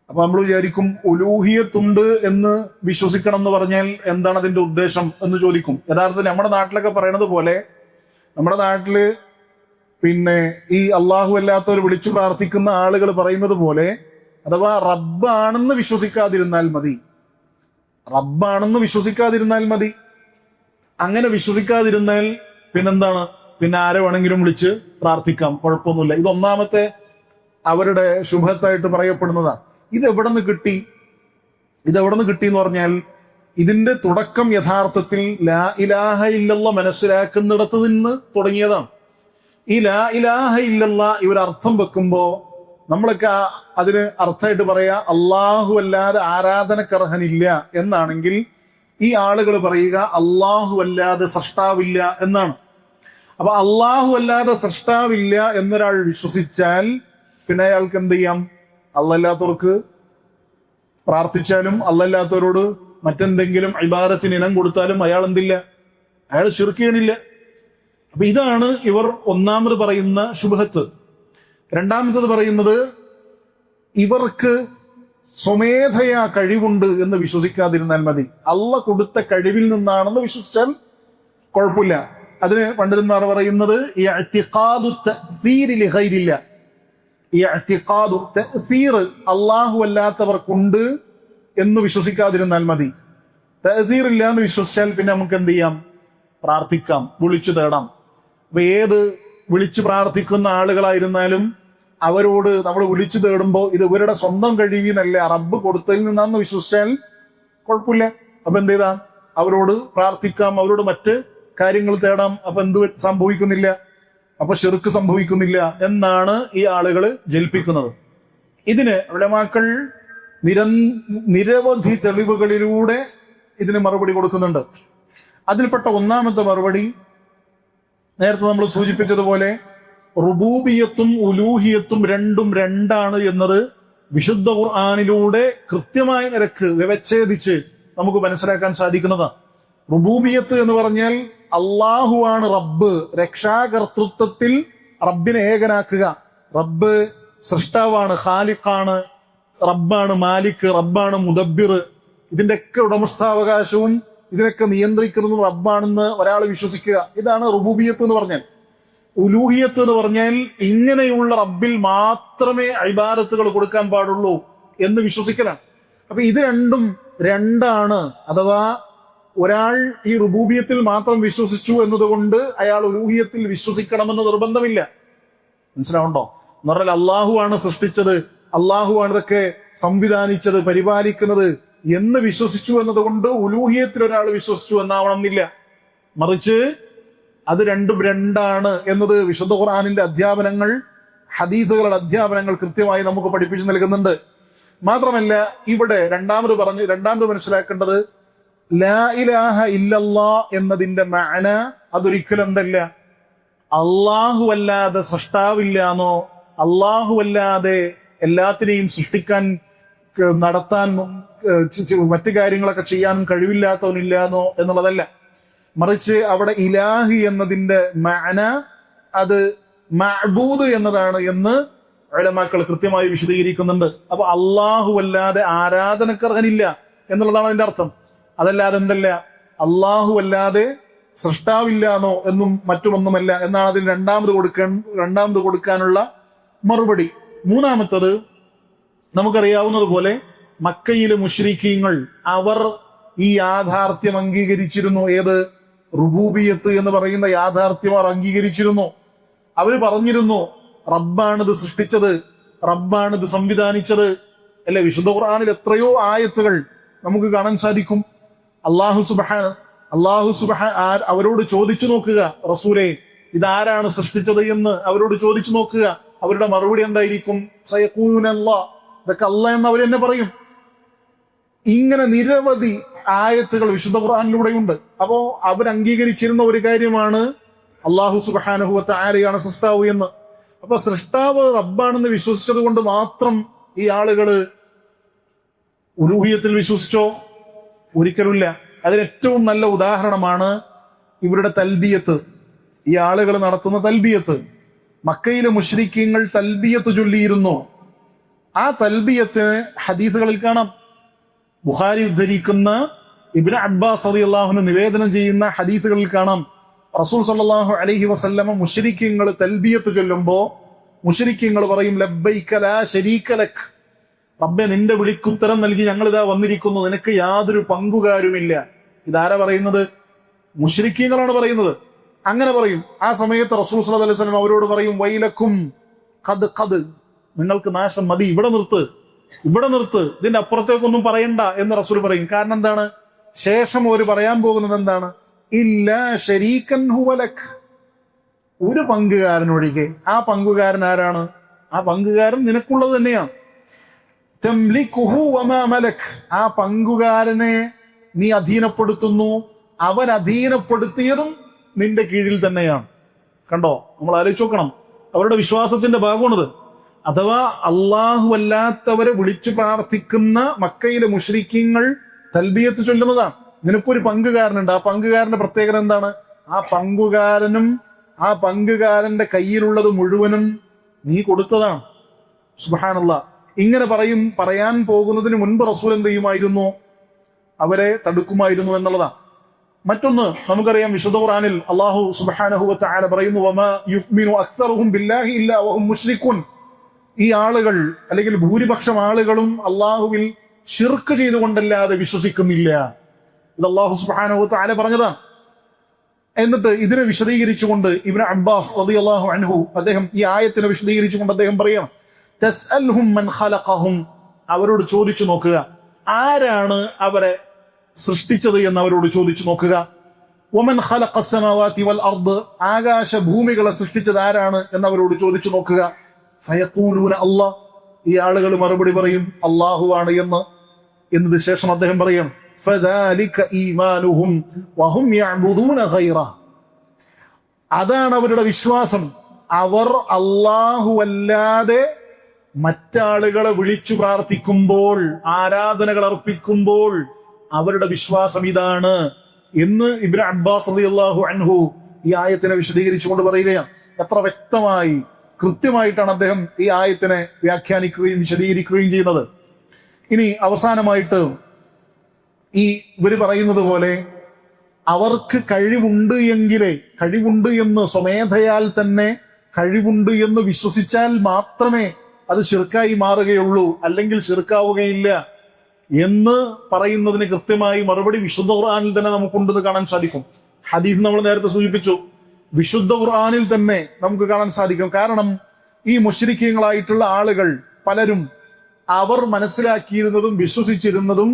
അപ്പൊ നമ്മൾ വിചാരിക്കും, ഉലൂഹിയത്തുണ്ട് എന്ന് വിശ്വസിക്കണം എന്ന് പറഞ്ഞാൽ എന്താണ് അതിന്റെ ഉദ്ദേശം എന്ന് ചോദിക്കും. യഥാർത്ഥത്തിൽ നമ്മുടെ നാട്ടിലൊക്കെ പറയണത് പോലെ, നമ്മുടെ നാട്ടില് ഈ അള്ളാഹു അല്ലാത്തവർ വിളിച്ചു പ്രാർത്ഥിക്കുന്ന ആളുകൾ പറയുന്നത് പോലെ, അഥവാ റബ്ബാണെന്ന് വിശ്വസിക്കാതിരുന്നാൽ മതി, റബ്ബാണെന്ന് വിശ്വസിക്കാതിരുന്നാൽ മതി. അങ്ങനെ വിശ്വസിക്കാതിരുന്നാൽ പിന്നെന്താണ്, പിന്നെ ആരെ വേണമെങ്കിലും വിളിച്ച് പ്രാർത്ഥിക്കാം, കുഴപ്പമൊന്നുമില്ല. ഇതൊന്നാമത്തെ അവരുടെ ശുഭത്തായിട്ട് പറയപ്പെടുന്നതാണ്. ഇതെവിടെ നിന്ന് കിട്ടി എന്ന് പറഞ്ഞാൽ, ഇതിന്റെ തുടക്കം യഥാർത്ഥത്തിൽ ലാ ഇലാഹ ഇല്ലല്ലാഹ് മനസ്സിലാക്കുന്നിടത്ത് നിന്ന് തുടങ്ങിയതാണ്. ഈ ലാ ഇലാഹ ഇല്ലല്ലാഹ് ഇവരർത്ഥം വെക്കുമ്പോ നമ്മളൊക്കെ അതിന് അർത്ഥമായിട്ട് പറയാ, അള്ളാഹു അല്ലാതെ ആരാധനക്കർഹനില്ല എന്നാണെങ്കിൽ ഈ ആളുകൾ പറയുക അള്ളാഹു അല്ലാതെ സൃഷ്ടാവില്ല എന്നാണ്. അപ്പൊ അള്ളാഹു അല്ലാതെ സൃഷ്ടാവില്ല എന്നൊരാൾ വിശ്വസിച്ചാൽ പിന്നെ അയാൾക്ക് എന്ത് ചെയ്യാം? അള്ളല്ലാത്തവർക്ക് പ്രാർത്ഥിച്ചാലും അള്ളല്ലാത്തവരോട് മറ്റെന്തെങ്കിലും ഇബാദത്തിന് ഇനം കൊടുത്താലും അയാൾ എന്തില്ല? അയാൾ ശിർക്ക് ചെയ്യണില്ല. അപ്പൊ ഇതാണ് ഇവർ ഒന്നാമത് പറയുന്ന ശുബ്ഹത്ത്. രണ്ടാമത്തത് പറയുന്നത്, ഇവർക്ക് സ്വമേധയാ കഴിവുണ്ട് എന്ന് വിശ്വസിക്കാതിരുന്നാൽ മതി. അള്ള കൊടുത്ത കഴിവിൽ നിന്നാണെന്ന് വിശ്വസിച്ചാൽ കുഴപ്പമില്ല. അതിന് പണ്ഡിതന്മാർ പറയുന്നത് അള്ളാഹു അല്ലാത്തവർക്കുണ്ട് എന്ന് വിശ്വസിക്കാതിരുന്നാൽ മതി. തഅ്സീർ ഇല്ല എന്ന് വിശ്വസിച്ചാൽ പിന്നെ നമുക്ക് എന്ത് ചെയ്യാം? പ്രാർത്ഥിക്കാം, വിളിച്ചു തേടാം. അപ്പൊ ഏത് വിളിച്ചു പ്രാർത്ഥിക്കുന്ന ആളുകളായിരുന്നാലും അവരോട് നമ്മൾ വിളിച്ചു തേടുമ്പോ ഇത് ഇവരുടെ സ്വന്തം കഴിവിന്നല്ല, റബ്ബ് കൊടുത്തതിൽ നിന്നാന്ന് വിശ്വസിച്ചാൽ കുഴപ്പമില്ല. അപ്പൊ എന്ത് ചെയ്താ? അവരോട് പ്രാർത്ഥിക്കാം, അവരോട് മറ്റ് കാര്യങ്ങൾ തേടാം. അപ്പൊ എന്ത് സംഭവിക്കുന്നില്ല? അപ്പൊ ശിർക്ക് സംഭവിക്കുന്നില്ല എന്നാണ് ഈ ആളുകൾ ജൽപ്പിക്കുന്നത്. ഇതിന് ഉലമാക്കൾ നിരവധി തെളിവുകളിലൂടെ ഇതിന് മറുപടി കൊടുക്കുന്നുണ്ട്. അതിൽപ്പെട്ട ഒന്നാമത്തെ മറുപടി നേരത്തെ നമ്മൾ സൂചിപ്പിച്ചതുപോലെ റുബൂബിയത്തും ഉലൂഹിയത്തും രണ്ടും രണ്ടാണ് എന്നത് വിശുദ്ധ ഖുർആനിലൂടെ കൃത്യമായ നിരക്ക് വ്യവച്ഛേദിച്ച് നമുക്ക് മനസ്സിലാക്കാൻ സാധിക്കുന്നതാണ്. റുബൂബിയത്ത് എന്ന് പറഞ്ഞാൽ അള്ളാഹുവാണ് റബ്ബ്, രക്ഷാകർതൃത്വത്തിൽ റബ്ബിനെ ഏകനാക്കുക. റബ്ബ് സൃഷ്ടാവാണ്, ഖാലിഖാണ്, റബ്ബാണ് മാലിക്, റബ്ബാണ് മുദബ്ബിർ. ഇതിന്റെയൊക്കെ ഉടമസ്ഥാവകാശവും ഇതിനൊക്കെ നിയന്ത്രിക്കുന്നതും റബ്ബാണെന്ന് ഒരാൾ വിശ്വസിക്കുക. ഇതാണ് റുബൂബിയത്ത് എന്ന് പറഞ്ഞാൽ. ഉലൂഹിയത്ത് എന്ന് പറഞ്ഞാൽ ഇങ്ങനെയുള്ള റബ്ബിൽ മാത്രമേ ഇബാദത്തുകൾ കൊടുക്കാൻ പാടുള്ളൂ എന്ന് വിശ്വസിക്കലാണ്. അപ്പൊ ഇത് രണ്ടും രണ്ടാണ്. അഥവാ ഒരാൾ ഈ റുബൂബിയത്തിൽ മാത്രം വിശ്വസിച്ചു എന്നതുകൊണ്ട് അയാൾ ഉലൂഹിയത്തിൽ വിശ്വസിക്കണമെന്ന് നിർബന്ധമില്ല. മനസ്സിലാവുണ്ടോ? എന്ന് പറഞ്ഞാൽ അള്ളാഹുവാണ് സൃഷ്ടിച്ചത്, അള്ളാഹുവാണ് ഇതൊക്കെ സംവിധാനിച്ചത്, പരിപാലിക്കുന്നത് എന്ന് വിശ്വസിച്ചു എന്നതുകൊണ്ട് ഉലൂഹിയത്തിൽ ഒരാൾ വിശ്വസിച്ചു എന്നാവണമെന്നില്ല. മറിച്ച് അത് രണ്ടും രണ്ടാണ് എന്നത് വിശുദ്ധ ഖുർആനിന്റെ അധ്യാപനങ്ങൾ, ഹദീസുകളുടെ അധ്യാപനങ്ങൾ കൃത്യമായി നമുക്ക് പഠിപ്പിച്ചു നൽകുന്നുണ്ട്. മാത്രമല്ല ഇവിടെ രണ്ടാമത് മനസ്സിലാക്കേണ്ടത് ലാ ഇലാഹ ഇല്ലല്ലാ എന്നതിന്റെ മഅന അതൊരിക്കലും എന്തല്ല, അള്ളാഹു അല്ലാതെ സൃഷ്ടാവില്ലാന്നോ, അള്ളാഹു അല്ലാതെ എല്ലാത്തിനെയും സൃഷ്ടിക്കാൻ, നടത്താൻ, മറ്റു കാര്യങ്ങളൊക്കെ ചെയ്യാനും കഴിവില്ലാത്തവനില്ലാന്നോ എന്നുള്ളതല്ല. മറിച്ച് അവിടെ ഇലാഹി എന്നതിന്റെ മഅന അത് മഅബൂദ് എന്നതാണ് എന്ന് ഉലമാക്കൾ കൃത്യമായി വിശദീകരിക്കുന്നുണ്ട്. അപ്പൊ അള്ളാഹു അല്ലാതെ ആരാധനക്കർഹനില്ല എന്നുള്ളതാണ് അതിന്റെ അർത്ഥം. അതല്ലാതെ എന്തല്ല, അള്ളാഹു അല്ലാതെ സൃഷ്ടാവില്ലാന്നോ എന്നും മറ്റുമൊന്നുമല്ല എന്നാണ് അതിന് രണ്ടാമത് കൊടുക്കാനുള്ള മറുപടി. മൂന്നാമത്തത്, നമുക്കറിയാവുന്നതുപോലെ മക്കയിലെ മുശ്രിക്കീങ്ങൾ അവർ ഈ യാഥാർത്ഥ്യം അംഗീകരിച്ചിരുന്നു. ഏത്? റുബൂബിയത്ത് എന്ന് പറയുന്ന യാഥാർത്ഥ്യം അവർ അംഗീകരിച്ചിരുന്നു. അവര് പറഞ്ഞിരുന്നു റബ്ബാണിത് സൃഷ്ടിച്ചത്, റബ്ബാണിത് സംവിധാനിച്ചത്. അല്ലെ, വിശുദ്ധ ഖുർആനിൽ എത്രയോ ആയത്തുകൾ നമുക്ക് കാണാൻ സാധിക്കും. അല്ലാഹു സുബ്ഹാന അവരോട് ചോദിച്ചു നോക്കുക, റസൂലേ ഇതാരാണ് സൃഷ്ടിച്ചത് എന്ന് അവരോട് ചോദിച്ചു നോക്കുക. അവരുടെ മറുപടി എന്തായിരിക്കും? സയഖൂന അല്ലാഹ്, ഇതൊക്കെ അല്ലാഹ് എന്ന് അവർ തന്നെ പറയും. ഇങ്ങനെ നിരവധി ആയത്തുകൾ വിശുദ്ധ ഖുർആനിലൂടെയുണ്ട്. അപ്പോ അവർ അംഗീകരിച്ചിരുന്ന ഒരു കാര്യമാണ് അല്ലാഹു സുബ്ഹാനഹു വ തആലയാണ് സൃഷ്ടാവ് എന്ന്. അപ്പൊ സൃഷ്ടാവ് റബ്ബാണെന്ന് വിശ്വസിച്ചത് കൊണ്ട് മാത്രം ഈ ആളുകള് ഉലൂഹിയത്തിൽ വിശ്വസിച്ചോ? ഒരിക്കലുമില്ല. അതിന് ഏറ്റവും നല്ല ഉദാഹരണമാണ് ഇവരുടെ തൽബിയത്ത്, ഈ ആളുകൾ നടത്തുന്ന തൽബിയത്ത്. മക്കയിലെ മുശ്രിക്കീങ്ങൾ തൽബിയത്ത് ചൊല്ലിയിരുന്നു. ആ തൽബിയത്തിന് ഹദീസുകളിൽ കാണാം. ബുഖാരി ഉദ്ധരിക്കുന്ന ഇബ്നു അബ്ബാസ് റളിയല്ലാഹു അൻഹു നിവേദനം ചെയ്യുന്ന ഹദീസുകളിൽ കാണാം, റസൂൽ സല്ലല്ലാഹു അലൈഹി വസല്ലമ മുശ്രിക്കീങ്ങൾ തൽബിയത്ത് ചൊല്ലുമ്പോ മുശ്രിക്കീങ്ങൾ പറയും ലബ്ബൈക ലാ ശരീക ലക്, റബ്ബേ നിന്റെ വിളിക്കുത്തരം നൽകി ഞങ്ങൾ ഇതാ വന്നിരിക്കുന്നു, നിനക്ക് യാതൊരു പങ്കുകാരുമില്ല. ഇതാരാ പറയുന്നത്? മുശ്രിക്കീങ്ങളാണ് പറയുന്നത്. അങ്ങനെ പറയും. ആ സമയത്ത് റസൂൽ സല്ലല്ലാഹു അലൈഹി വസല്ലം അവരോട് പറയും വൈലക്കും ഖദ്, നിങ്ങൾക്ക് നാശം മതി, ഇവിടെ നിർത്ത്, ഇതിന്റെ അപ്പുറത്തേക്കൊന്നും പറയണ്ട എന്ന് റസൂൽ പറയും. കാരണം എന്താണ്? ശേഷം അവർ പറയാൻ പോകുന്നത് എന്താണ്? ഇല്ലാ ശരീകൻ ഹുവ ലക്, ഒരു പങ്കുകാരൻ ഒഴികെ. ആ പങ്കുകാരൻ ആരാണ്? ആ പങ്കുകാരൻ നിനക്കുള്ളത് തന്നെയാണ്. തംലികുഹു വമാ മലക്, ആ പങ്കുകാരനെ നീ അധീനപ്പെടുത്തുന്നു, അവൻ അധീനപ്പെടുത്തിയതും നിന്റെ കീഴിൽ തന്നെയാണ്. കണ്ടോ, നമ്മൾ ആലോചിച്ച് നോക്കണം. അവരുടെ വിശ്വാസത്തിന്റെ ഭാഗമാണിത്. അഥവാ അല്ലാഹു അല്ലാത്തവരെ വിളിച്ചു പ്രാർത്ഥിക്കുന്ന മക്കയിലെ മുശ്രിക്കീങ്ങൾ തൽബിയത്ത് ചൊല്ലുന്നതാണ്. നിനക്കൊരു പങ്കുകാരനുണ്ട്, ആ പങ്കുകാരന്റെ പ്രത്യേകത എന്താണ്? ആ പങ്കുകാരനും ആ പങ്കുകാരന്റെ കയ്യിലുള്ളത് മുഴുവനും നീ കൊടുത്തതാണ്. സുബ്ഹാനല്ലാഹ്. ഇങ്ങനെ പറയാൻ പോകുന്നതിന് മുൻപ് റസൂൽ എന്ത് ചെയ്യുമായിരുന്നു? അവരെ തടുക്കുമായിരുന്നു എന്നുള്ളതാണ്. മറ്റൊന്ന് നമുക്കറിയാം, വിശുദ്ധ ഖുർആനിൽ അല്ലാഹു സുബ്ഹാനഹു വ തആല പറയുന്നു വമാ യുഅ്മിനു അക്സറുഹും ബില്ലാഹി ഇല്ലാ വഹും മുശ്രികൂൻ, ഈ ആളുകൾ അല്ലെങ്കിൽ ഭൂരിപക്ഷം ആളുകളും അള്ളാഹുവിൽ ശിർക്ക് ചെയ്തുകൊണ്ടല്ലാതെ വിശ്വസിക്കുന്നില്ല. ഇത് അല്ലാഹു സുബ്ഹാനഹു വ തആല പറഞ്ഞതാണ്. എന്നിട്ട് ഇതിനെ വിശദീകരിച്ചുകൊണ്ട് ഇബ്നു അബ്ബാസ് റളിയല്ലാഹു അൻഹു അദ്ദേഹം ഈ ആയത്തിനെ വിശദീകരിച്ചുകൊണ്ട് അദ്ദേഹം പറയണം തസ്അൽഹും മൻ ഖലഖഹും, അവരോട് ചോദിച്ചു നോക്കുക ആരാണ് അവരെ സൃഷ്ടിച്ചത് എന്ന് അവരോട് ചോദിച്ചു നോക്കുക. വമൻ ഖലഖസ് സമാവാതി വൽ അർദ്, ആകാശ ഭൂമികളെ സൃഷ്ടിച്ചത് ആരാണ് എന്ന് അവരോട് ചോദിച്ചു നോക്കുക. ഫയഖൂലൂന അല്ലാഹ്, ഈ ആളുകൾ മറുപടി പറയും അല്ലാഹുവാണ് എന്ന്. എന്നതിന് ശേഷം അദ്ദേഹം പറയും ഫദാലിക ഈമാനുഹും വഹും യഅ്ബുദൂന ഗൈറ, അതാണ് അവരുടെ വിശ്വാസം. അവർ അല്ലാഹുവല്ലാതെ മറ്റാളുകളെ വിളിച്ചു പ്രാർത്ഥിക്കുമ്പോൾ, ആരാധനകൾ അർപ്പിക്കുമ്പോൾ അവരുടെ വിശ്വാസം ഇതാണ് എന്ന് ഇബ്നു അബ്ബാസ് റളിയല്ലാഹു അൻഹു ഈ ആയത്തിനെ വിശദീകരിച്ചുകൊണ്ട് പറയുകയാണ്. എത്ര വ്യക്തമായി കൃത്യമായിട്ടാണ് അദ്ദേഹം ഈ ആയത്തിനെ വ്യാഖ്യാനിക്കുകയും വിശദീകരിക്കുകയും ചെയ്യുന്നത്. ഇനി അവസാനമായിട്ട് ഈ ഇവര് പറയുന്നത് പോലെ അവർക്ക് കഴിവുണ്ട് എന്ന് സ്വമേധയാൽ തന്നെ കഴിവുണ്ട് എന്ന് വിശ്വസിച്ചാൽ മാത്രമേ അത് ശിർക്കായി മാറുകയുള്ളൂ, അല്ലെങ്കിൽ ശിർക്കാവുകയില്ല എന്ന് പറയുന്നതിന് കൃത്യമായി മറുപടി വിശുദ്ധ ഖുർആനിൽ തന്നെ നമുക്കുണ്ടെന്ന് കാണാൻ സാധിക്കും. ഹദീസ് നമ്മൾ നേരത്തെ സൂചിപ്പിച്ചു, വിശുദ്ധ ഖുർആനിൽ തന്നെ നമുക്ക് കാണാൻ സാധിക്കും. കാരണം ഈ മുശ്രിക്കീങ്ങളായിട്ടുള്ള ആളുകൾ പലരും അവർ മനസ്സിലാക്കിയിരുന്നതും വിശ്വസിച്ചിരുന്നതും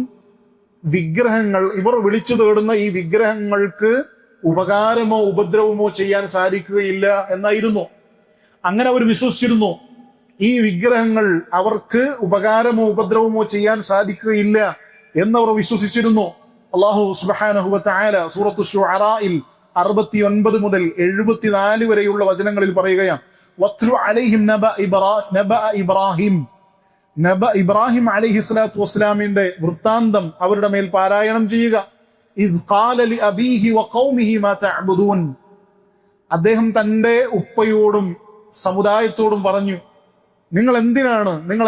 വിഗ്രഹങ്ങൾ, ഇവർ വിളിച്ചു തേടുന്ന ഈ വിഗ്രഹങ്ങൾക്ക് ഉപകാരമോ ഉപദ്രവമോ ചെയ്യാൻ സാധിക്കുകയില്ല എന്നായിരുന്നു. അങ്ങനെ അവർ വിശ്വസിച്ചിരുന്നു. ഈ വിഗ്രഹങ്ങൾ അവർക്ക് ഉപകാരമോ ഉപദ്രവമോ ചെയ്യാൻ സാധിക്കുകയില്ല എന്നവർ വിശ്വസിച്ചിരുന്നു. അല്ലാഹു സുബ്ഹാനഹു വ തആല സൂറത്തു ശുഅറായിൽ 69 മുതൽ 74 വരെയുള്ള വചനങ്ങളിൽ പറയുകയാണ് വത്ലു അലൈഹിം ഇബ്രാഹിം അലൈഹി സ്വലാത്തു വസ്സലാമിന്റെ വൃത്താന്തം അവരുടെ മേൽ പാരായണം ചെയ്യുക. ഇദ് ഖാല ലി അബീഹി വ ഖൗമിഹി മാ തഅബുദൂൻ, അദ്ദേഹം തന്റെ ഉപ്പയോടും സമുദായത്തോടും പറഞ്ഞു, നിങ്ങൾ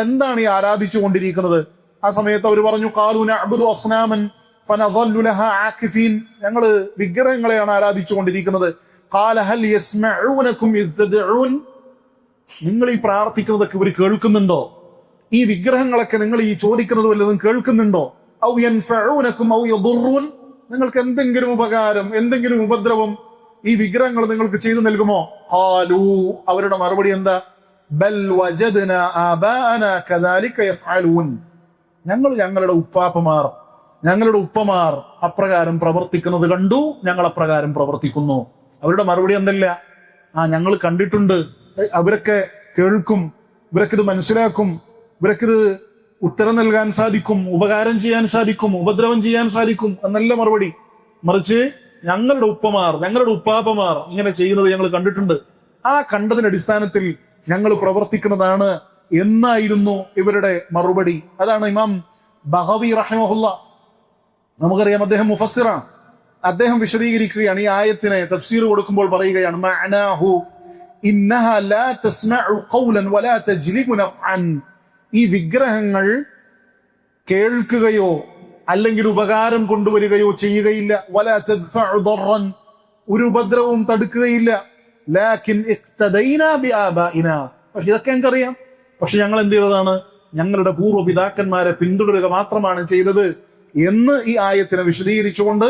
എന്താണ് ഈ ആരാധിച്ചു കൊണ്ടിരിക്കുന്നത്? ആ സമയത്ത് അവർ പറഞ്ഞു ഖാലൂ നഅബുദു അസ്നാമൻ ഫനദല്ലു ലഹാ ആകിഫീൻ, ഞങ്ങള് വിഗ്രഹങ്ങളെയാണ് ആരാധിച്ചുകൊണ്ടിരിക്കുന്നത്. ഖാല ഹൽ യസ്മഊനകും ഇദ് തദ്ഊൻ, നിങ്ങൾ ഈ പ്രാർത്ഥിക്കുന്നതൊക്കെ ഇവർ കേൾക്കുന്നുണ്ടോ? ഈ വിഗ്രഹങ്ങളൊക്കെ നിങ്ങൾ ഈ ചോദിക്കുന്നത് വല്ലതും കേൾക്കുന്നുണ്ടോ? ഔ യൻഫഊനകും ഔ യദുറൂൻ, നിങ്ങൾക്ക് എന്തെങ്കിലും ഉപകാരം എന്തെങ്കിലും ഉപദ്രവം ഈ വിഗ്രഹങ്ങൾ നിങ്ങൾക്ക് ചെയ്തു നൽകുമോ? ഖാലൂ, അവരുടെ മറുപടി എന്താ? ബൽ വജദ്നാ ആബാഅനാ കദാലിക യഫ്അലൂൻ, ഞങ്ങളുടെ ഉപ്പമാർ അപ്രകാരം പ്രവർത്തിക്കുന്നത് കണ്ടു, ഞങ്ങൾ അപ്രകാരം പ്രവർത്തിക്കുന്നു. അവരുടെ മറുപടി എന്തല്ല? ഞങ്ങൾ കണ്ടിട്ടുണ്ട്, അവരൊക്കെ കേൾക്കും, ഇവരൊക്കെ ഇത് മനസ്സിലാക്കും, ഇവരൊക്കെ ഉത്തരം നൽകാൻ സാധിക്കും, ഉപകാരം ചെയ്യാൻ സാധിക്കും, ഉപദ്രവം ചെയ്യാൻ സാധിക്കും എന്നല്ല മറുപടി. മറിച്ച് ഞങ്ങളുടെ ഉപ്പാപ്പമാർ ഇങ്ങനെ ചെയ്യുന്നത് ഞങ്ങൾ കണ്ടിട്ടുണ്ട്, ആ കണ്ടതിന്റെ അടിസ്ഥാനത്തിൽ ഞങ്ങൾ പ്രവർത്തിക്കുന്നതാണ് എന്നായിരുന്നു ഇവരുടെ മറുപടി. അതാണ് ഇമാം ബഗവി റഹിമഹുല്ല, നമുക്കറിയാം അദ്ദേഹം മുഫസ്സിറാണ്, അദ്ദേഹം വിശദീകരിക്കുകയാണ് ഈ ആയത്തിനെ തഫ്സീർ കൊടുക്കുമ്പോൾ പറയുകയാണ്, മഅനാഹു ഇന്നഹ ലാ തസ്മഉ ഖൗലൻ വലാ തജ്ലിബു നഫ്അൻ, ഈ വിഗ്രഹങ്ങൾ കേൾക്കുകയോ അല്ലെങ്കിൽ ഉപകാരം കൊണ്ടുവരികയോ ചെയ്യുകയില്ല, വലാ തദ്ഫഉ ദർറൻ, ഒരു ഉപദ്രവവും തടുക്കുകയില്ല, ലാകിൻ ഇഖ്തദൈനാ ബിആബാഇനാ, പക്ഷെ ഇതൊക്കെ ഞങ്ങൾക്കറിയാം, പക്ഷെ ഞങ്ങൾ എന്ത് ചെയ്തതാണ്? ഞങ്ങളുടെ പൂർവ്വപിതാക്കന്മാരെ പിന്തുടരുക മാത്രമാണ് ചെയ്തത് എന്ന് ഈ ആയത്തിനെ വിശദീകരിച്ചുകൊണ്ട്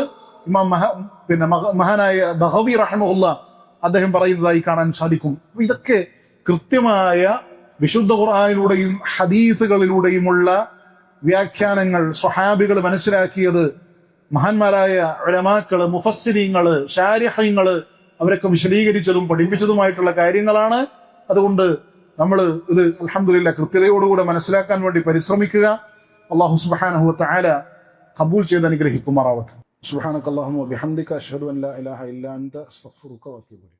ഇമാം മഹാനായ ബഗവി റഹിമഹുല്ല അദ്ദേഹം പറയുന്നതായി കാണാൻ സാധിക്കും. ഇതൊക്കെ കൃത്യമായ വിശുദ്ധ ഖുർആനിലൂടെയും ഹദീസുകളിലൂടെയുമുള്ള വ്യാഖ്യാനങ്ങൾ സ്വഹാബികൾ മനസ്സിലാക്കിയത്, മഹാന്മാരായ ഉലമാക്കള്, മുഫസ്സിരീങ്ങള്, ശാരിഹീങ്ങള് അവരൊക്കെ വിശദീകരിച്ചതും പഠിപ്പിച്ചതുമായിട്ടുള്ള കാര്യങ്ങളാണ്. അതുകൊണ്ട് നമ്മൾ ഇത് അൽഹംദുലില്ലാ കൃത്യതയോടുകൂടെ മനസ്സിലാക്കാൻ വേണ്ടി പരിശ്രമിക്കുക. അല്ലാഹു സുബ്ഹാനഹു വ തആല ഖബൂൽ ചെയ്ത് അനുഗ്രഹിക്കുമാറാവട്ടെ. സുബ്ഹാനകല്ലാഹുമ്മ വബിഹംദിക അശ്ഹദു അൻ ലാ ഇലാഹ ഇല്ലാ അൻത അസ്തഗ്ഫിറുക വ അത്തൂബു ഇലൈക്.